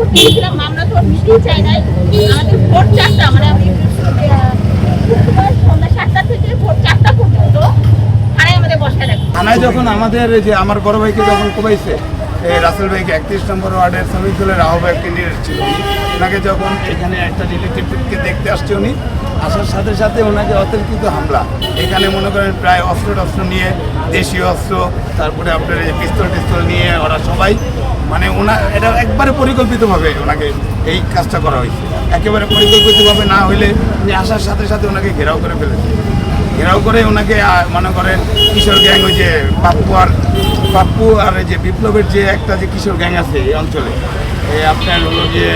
করতে গেছিলাম, মামলা তো নিতেই চাই নাই। আমাদের ভোর 4টা, মানে আমি সন্ধ্যা 7টা থেকে ভোর 4টা পর্যন্ত থানায় আমাদের বসায় রাখে। থানায় যখন আমাদের যে আমার বড় ভাইকে যখন কোবাইছে, রাসেল ভাইকে 31 নম্বর ওয়ার্ডের শ্রমিক দলের আহ্বায়ক ক্যান্ডিডেট ছিল, ওনাকে যখন এখানে একটা রিলেটিভকে দেখতে আসছে, উনি আসার সাথে সাথে ওনাকে অতর্কিত হামলা, এখানে মনে করেন প্রায় অস্ত্র নিয়ে, দেশীয় অস্ত্র, তারপরে আপনার এই পিস্তল নিয়ে ওরা সবাই, মানে এটা একবারে পরিকল্পিতভাবে ওনাকে এই কাজটা করা হয়েছে। একেবারে পরিকল্পিতভাবে না হইলে উনি আসার সাথে সাথে ওনাকে ঘেরাও করে ফেলেছে। ঘেরাও করে ওনাকে মনে করেন কিশোর গ্যাং, ওই যে পাপ্পু আর যে বিপ্লবের যে একটা যে কিশোর গ্যাং আছে এই অঞ্চলে, আপনার হলো যে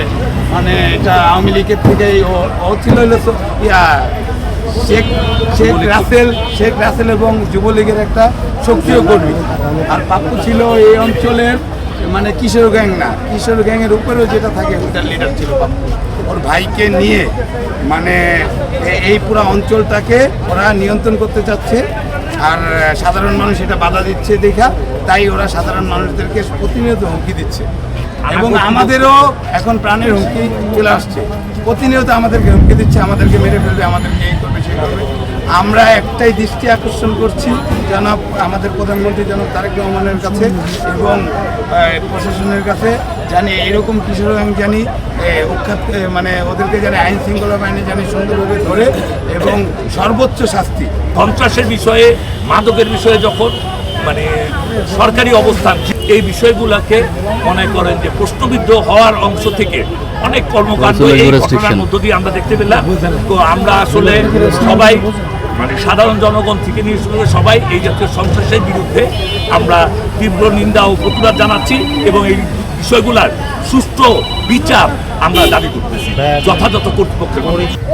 মানে এটা আওয়ামী লীগের থেকেই ও ছিল শেখ রাসেল এবং যুবলীগের একটা সক্রিয় কর্মী। আর পাপ্পু ছিল এই অঞ্চলের মানে কিশোর গ্যাং না, কিশোর গ্যাংয়ের উপরেও যেটা থাকে ওটার লিডার ছিল পাপ্পু। ওর ভাইকে নিয়ে মানে এই পুরো অঞ্চলটাকে ওরা নিয়ন্ত্রণ করতে চাচ্ছে। আর সাধারণ মানুষ এটা বাধা দিচ্ছে দেখা, তাই ওরা সাধারণ মানুষদেরকে প্রতিনিয়ত হুমকি দিচ্ছে এবং আমাদেরও এখন প্রাণের হুমকি চলে আসছে। প্রতিনিয়ত আমাদেরকে হুমকি দিচ্ছে, আমাদেরকে মেরে ফেলবে, আমাদেরকে এই করবে সেই করবে। আমরা একটাই দৃষ্টি আকর্ষণ করছি জনাব আমাদের প্রধানমন্ত্রী জনাব তারেক রহমানের কাছে এবং প্রশাসনের কাছে, জানি এরকম কিশোর জানি উৎখাত, মানে ওদেরকে জানি আইন শৃঙ্খলা বাহিনী জানি সুন্দরভাবে ধরে এবং সর্বোচ্চ শাস্তি। সন্ত্রাসের বিষয়ে, মাদকের বিষয়ে যখন মানে সরকারি অবস্থান, এই বিষয়গুলোকে মনে করেন যে প্রশ্নবিদ্ধ হওয়ার অংশ থেকে অনেক কর্মকাণ্ড এই ঘটনার মধ্য দিয়ে আমরা দেখতে পেলাম। তো আমরা আসলে সবাই মানে সাধারণ জনগণ থেকে নিয়ে শুরু করে সবাই এই জাতীয় সন্ত্রাসের বিরুদ্ধে আমরা তীব্র নিন্দা ও প্রতিবাদ জানাচ্ছি এবং এই বিষয়গুলোর সুষ্ঠু বিচার আমরা দাবি করতেছি যথাযথ কর্তৃপক্ষের।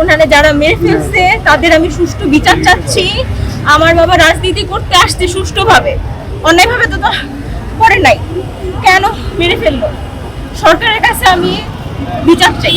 ওনারা যারা মেরে ফেলছে তাদের আমি সুষ্ঠু বিচার চাচ্ছি। আমার বাবা রাজনীতি করতে আসছে সুষ্ঠুভাবে, অন্যায়ভাবে তো করে নাই, কেন মেরে ফেললো? সরকারের কাছে আমি বিচার চাই।